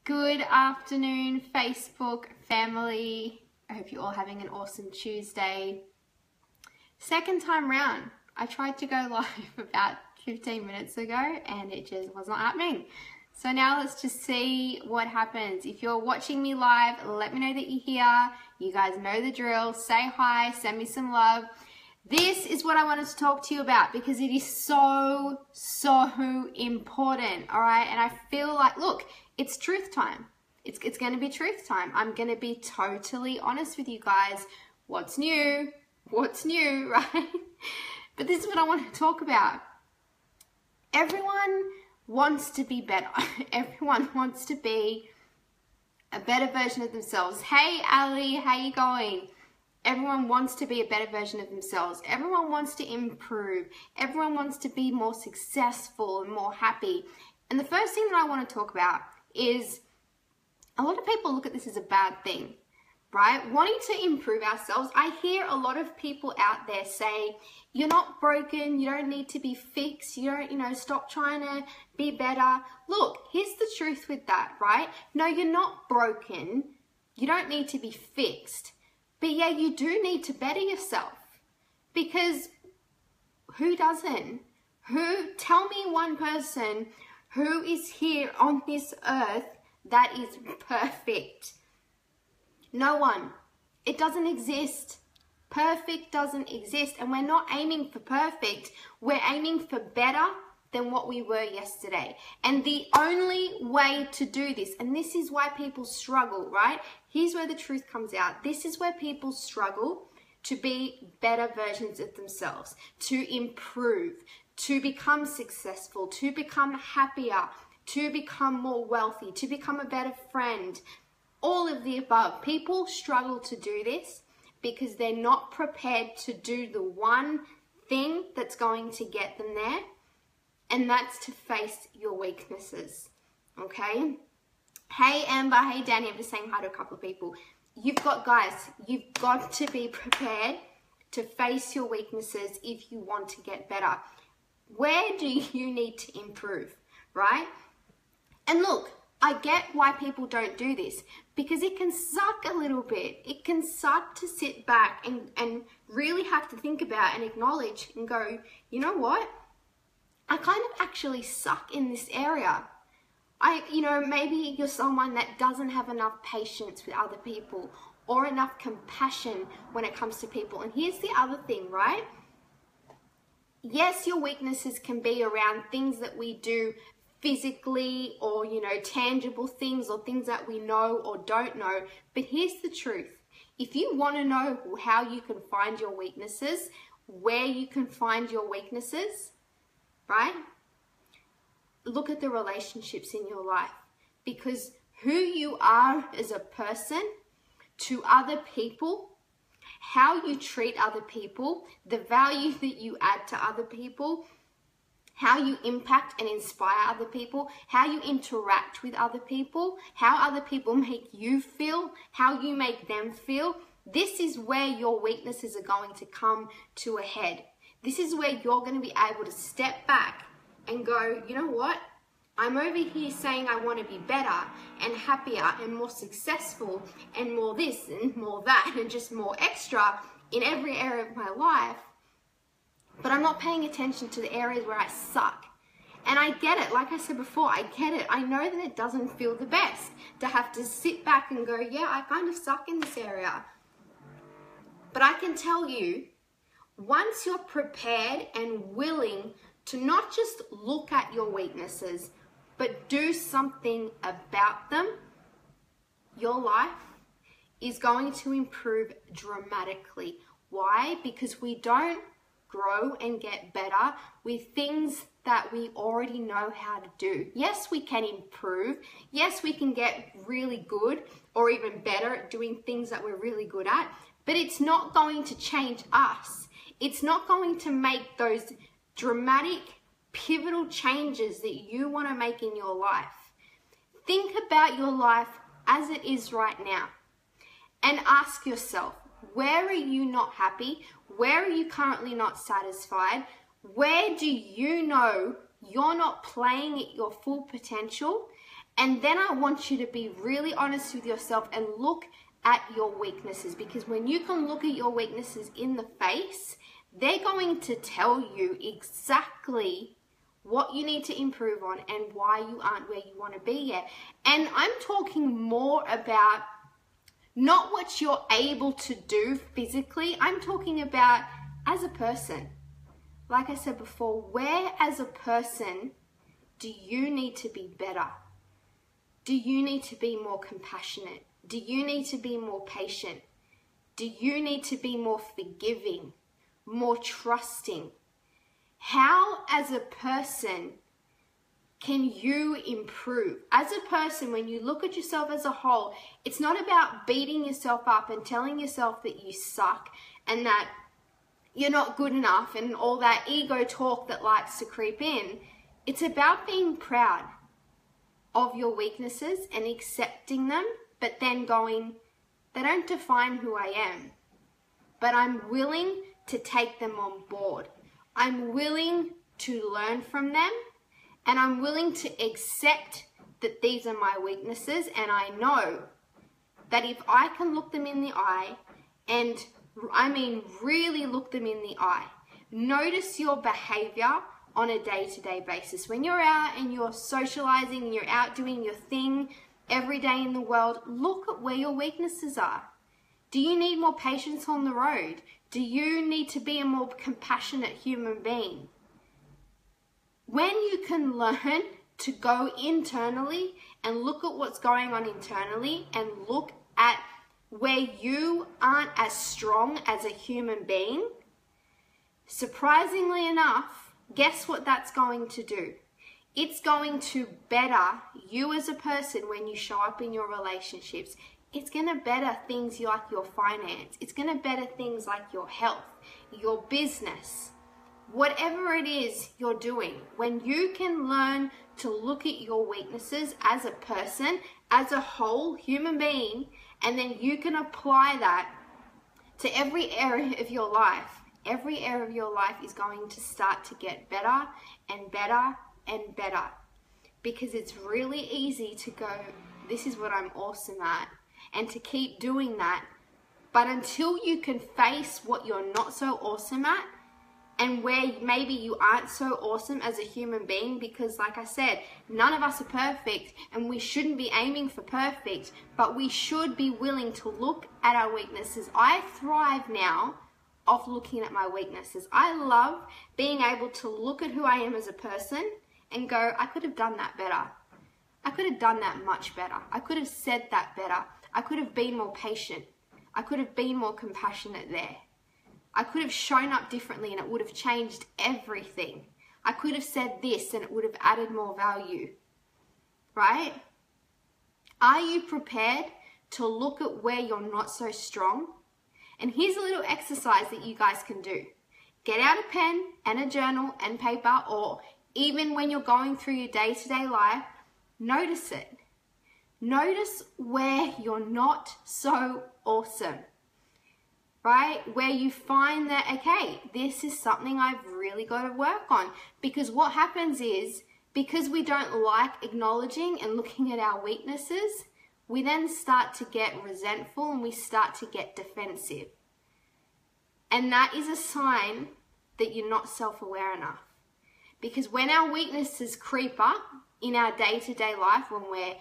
Good afternoon, Facebook family. I hope you're all having an awesome Tuesday. Second time round. I tried to go live about 15 minutes ago and it just was not happening. So now let's just see what happens. If you're watching me live, let me know that you're here. You guys know the drill. Say hi, send me some love. This is what I wanted to talk to you about because it is so important, all right? And I feel like, look, it's truth time. It's going to be truth time. I'm going to be totally honest with you guys. What's new, right? But this is what I want to talk about. Everyone wants to be better. Everyone wants to be a better version of themselves. Hey, Ali, how you going? Everyone wants to be a better version of themselves. Everyone wants to improve. Everyone wants to be more successful and more happy. And the first thing that I want to talk about is a lot of people look at this as a bad thing, right? Wanting to improve ourselves. I hear a lot of people out there say, you're not broken. You don't need to be fixed. You don't, stop trying to be better. Look, here's the truth with that, right? No, you're not broken. You don't need to be fixed. But yeah, you do need to better yourself because who doesn't? Tell me one person who is here on this earth that is perfect. No one. It doesn't exist. Perfect doesn't exist. And we're not aiming for perfect. We're aiming for better than what we were yesterday. And the only way to do this, and this is why people struggle, right? Here's where the truth comes out. This is where people struggle to be better versions of themselves, to improve, to become successful, to become happier, to become more wealthy, to become a better friend, all of the above. People struggle to do this because they're not prepared to do the one thing that's going to get them there. And that's to face your weaknesses, okay? Hey, Amber. Hey, Danny. I'm just saying hi to a couple of people. You've got to be prepared to face your weaknesses if you want to get better. Where do you need to improve, right? And look, I get why people don't do this because it can suck a little bit. It can suck to sit back and really have to think about and acknowledge and go, you know what? I kind of actually suck in this area. Maybe you're someone that doesn't have enough patience with other people or enough compassion when it comes to people. And here's the other thing, right? Yes, your weaknesses can be around things that we do physically or, tangible things or things that we know or don't know. But here's the truth. If you want to know how you can find your weaknesses, where you can find your weaknesses, right? Look at the relationships in your life because who you are as a person to other people, how you treat other people, the value that you add to other people, how you impact and inspire other people, how you interact with other people, how other people make you feel, how you make them feel. This is where your weaknesses are going to come to a head. This is where you're going to be able to step back and go, you know what? I'm over here saying I want to be better and happier and more successful and more this and more that and just more extra in every area of my life. But I'm not paying attention to the areas where I suck. And I get it. Like I said before, I get it. I know that it doesn't feel the best to have to sit back and go, yeah, I kind of suck in this area. But I can tell you, once you're prepared and willing to not just look at your weaknesses, but do something about them, your life is going to improve dramatically. Why? Because we don't grow and get better with things that we already know how to do. Yes, we can improve. Yes, we can get really good or even better at doing things that we're really good at, but it's not going to change us. It's not going to make those dramatic, pivotal changes that you want to make in your life. Think about your life as it is right now and ask yourself, where are you not happy? Where are you currently not satisfied? Where do you know you're not playing at your full potential? And then I want you to be really honest with yourself and look at your weaknesses, because when you can look at your weaknesses in the face, they're going to tell you exactly what you need to improve on and why you aren't where you want to be yet. And I'm talking more about not what you're able to do physically. I'm talking about as a person. Like I said before, where as a person do you need to be better? Do you need to be more compassionate? Do you need to be more patient? Do you need to be more forgiving, more trusting? How, as a person, can you improve? As a person, when you look at yourself as a whole, it's not about beating yourself up and telling yourself that you suck and that you're not good enough and all that ego talk that likes to creep in. It's about being proud of your weaknesses and accepting them, but then going, they don't define who I am, but I'm willing to take them on board. I'm willing to learn from them, and I'm willing to accept that these are my weaknesses, and I know that if I can look them in the eye, and I mean really look them in the eye, notice your behavior on a day-to-day basis. When you're out and you're socializing and you're out doing your thing every day in the world, look at where your weaknesses are. Do you need more patience on the road? Do you need to be a more compassionate human being? When you can learn to go internally and look at what's going on internally and look at where you aren't as strong as a human being, surprisingly enough, guess what that's going to do? It's going to better you as a person when you show up in your relationships. It's going to better things like your finance. It's going to better things like your health, your business, whatever it is you're doing. When you can learn to look at your weaknesses as a person, as a whole human being, and then you can apply that to every area of your life, every area of your life is going to start to get better and better and better. Because it's really easy to go, this is what I'm awesome at, and to keep doing that. But until you can face what you're not so awesome at, and where maybe you aren't so awesome as a human being, because like I said, none of us are perfect and we shouldn't be aiming for perfect, but we should be willing to look at our weaknesses. I thrive now off looking at my weaknesses. I love being able to look at who I am as a person and go, I could have done that better. I could have done that much better. I could have said that better. I could have been more patient. I could have been more compassionate there. I could have shown up differently and it would have changed everything. I could have said this and it would have added more value, right? Are you prepared to look at where you're not so strong? And here's a little exercise that you guys can do. Get out a pen and a journal and paper, or even when you're going through your day-to-day life, notice it. Notice where you're not so awesome. Right? Where you find that, okay, this is something I've really got to work on. Because what happens is, because we don't like acknowledging and looking at our weaknesses, we then start to get resentful and we start to get defensive. And that is a sign that you're not self-aware enough. Because when our weaknesses creep up in our day-to-day life, when we're,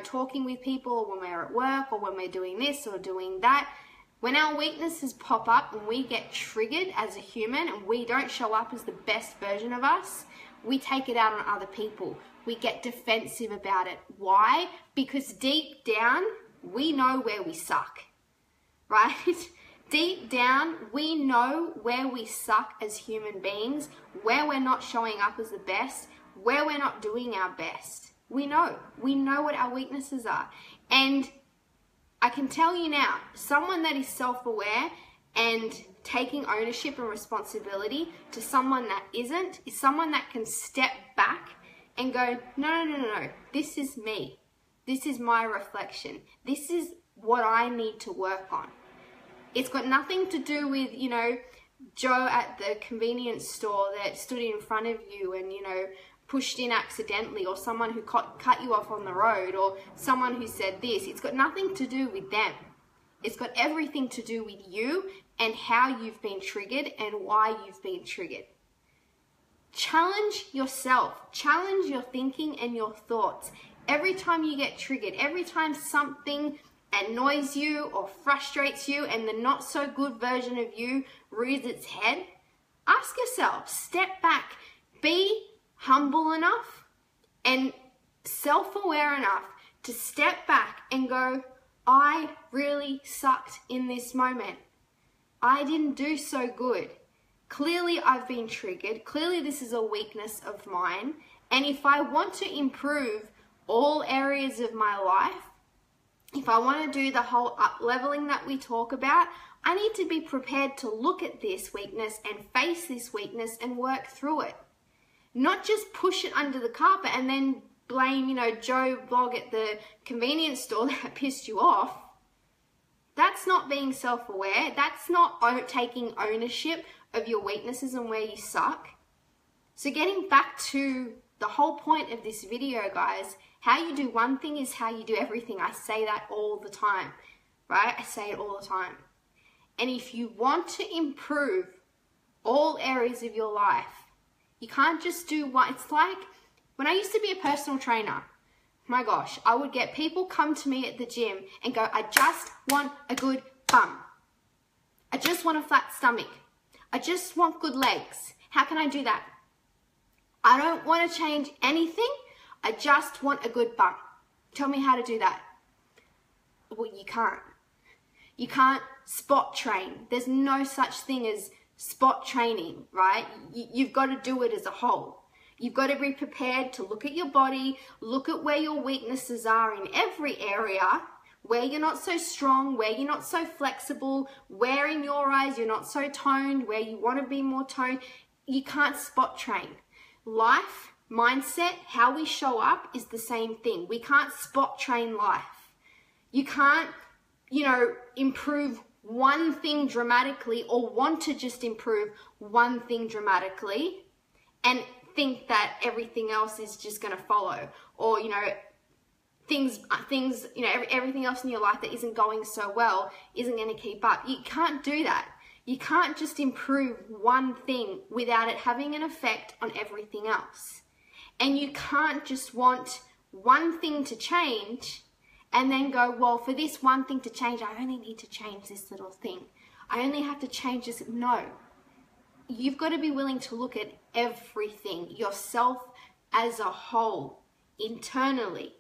talking with people, or when we're at work, or when we're doing this or doing that, when our weaknesses pop up and we get triggered as a human and we don't show up as the best version of us, we take it out on other people. We get defensive about it. Why? Because deep down, we know where we suck, right? Deep down, we know where we suck as human beings, where we're not showing up as the best, where we're not doing our best. We know what our weaknesses are. And I can tell you now, someone that is self-aware and taking ownership and responsibility to someone that isn't, is someone that can step back and go, no, this is me. This is my reflection. This is what I need to work on. It's got nothing to do with, Joe at the convenience store that stood in front of you and, pushed in accidentally, or someone who cut you off on the road, or someone who said this. It's got nothing to do with them. It's got everything to do with you and how you've been triggered and why you've been triggered. Challenge yourself. Challenge your thinking and your thoughts. Every time you get triggered, every time something annoys you or frustrates you and the not so good version of you rears its head, ask yourself, step back, be humble enough and self-aware enough to step back and go, I really sucked in this moment. I didn't do so good. Clearly I've been triggered. Clearly this is a weakness of mine. And if I want to improve all areas of my life, if I want to do the whole up-leveling that we talk about, I need to be prepared to look at this weakness and face this weakness and work through it. Not just push it under the carpet and then blame, Joe Blog at the convenience store that pissed you off. That's not being self-aware. That's not taking ownership of your weaknesses and where you suck. So getting back to the whole point of this video, guys, how you do one thing is how you do everything. I say that all the time, right? I say it all the time. And if you want to improve all areas of your life, you can't just do one. It's like when I used to be a personal trainer, my gosh, I would get people come to me at the gym and go, I just want a good bum. I just want a flat stomach. I just want good legs. How can I do that? I don't want to change anything. I just want a good bum. Tell me how to do that. Well, you can't. You can't spot train. There's no such thing as spot training, right? You've got to do it as a whole. You've got to be prepared to look at your body, look at where your weaknesses are in every area, where you're not so strong, where you're not so flexible, where in your eyes you're not so toned, where you want to be more toned. You can't spot train. Life, mindset, how we show up is the same thing. We can't spot train life. You can't, improve one thing dramatically or want to just improve one thing dramatically and think that everything else is just going to follow, or things everything else in your life that isn't going so well isn't going to keep up. You can't do that. You can't just improve one thing without it having an effect on everything else. And you can't just want one thing to change and then go, well, for this one thing to change, I only need to change this little thing. I only have to change this. No. You've got to be willing to look at everything, yourself as a whole, internally.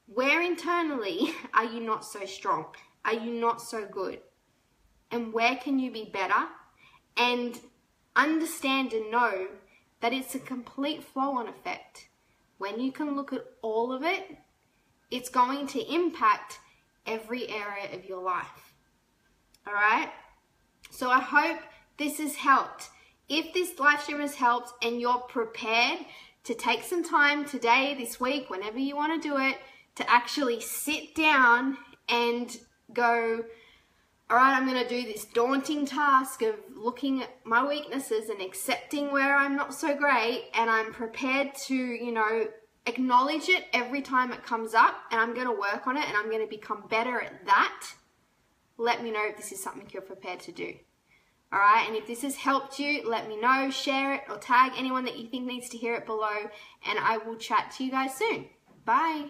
Where internally are you not so strong? Are you not so good? And where can you be better? And understand and know that it's a complete flow-on effect. When you can look at all of it, it's going to impact every area of your life. All right? So I hope this has helped. If this live stream has helped and you're prepared to take some time today, this week, whenever you want to do it, to actually sit down and go, all right, I'm going to do this daunting task of looking at my weaknesses and accepting where I'm not so great, and I'm prepared to, acknowledge it every time it comes up, and I'm going to work on it and I'm going to become better at that. Let me know if this is something you're prepared to do. All right, and if this has helped you, let me know, share it, or tag anyone that you think needs to hear it below, and I will chat to you guys soon. Bye.